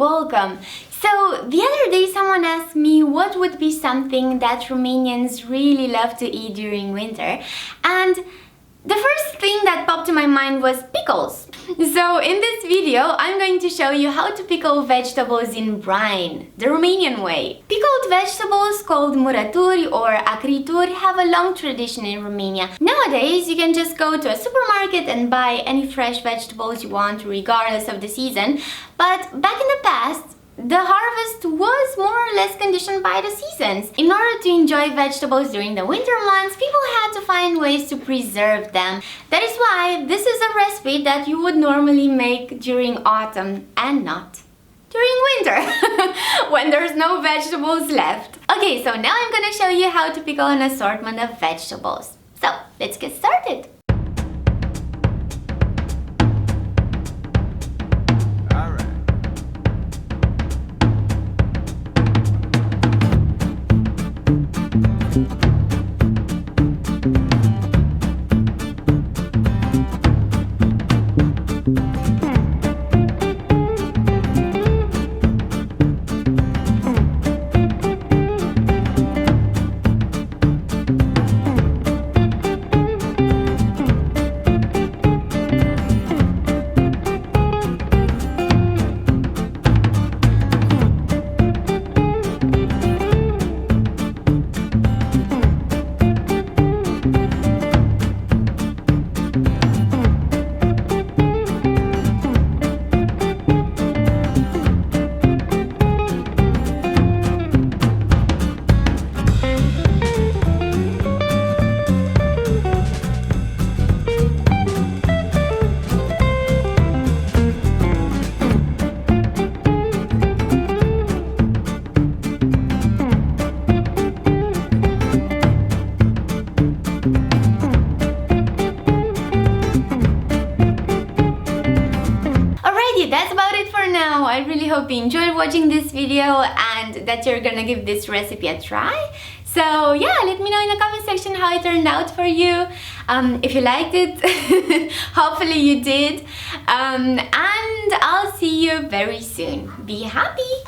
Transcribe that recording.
welcome! So the other day someone asked me what would be something that Romanians really love to eat during winter, and the first thing that popped to my mind was pickles. So in this video I'm going to show you how to pickle vegetables in brine, the Romanian way. Pickled vegetables called Murături or acrituri have a long tradition in Romania. Nowadays you can just go to a supermarket and buy any fresh vegetables you want regardless of the season, but back in the past the harvest was more or less conditioned by the seasons. In order to enjoy vegetables during the winter months, people had to find ways to preserve them. That is why this is a recipe that you would normally make during autumn and not during winter, when there's no vegetables left. Okay, so now I'm gonna show you how to pickle an assortment of vegetables. So, let's get started. That's about it for now. I really hope you enjoyed watching this video and that you're gonna give this recipe a try. So yeah, let me know in the comment section how it turned out for you. If you liked it, hopefully you did. And I'll see you very soon. Be happy!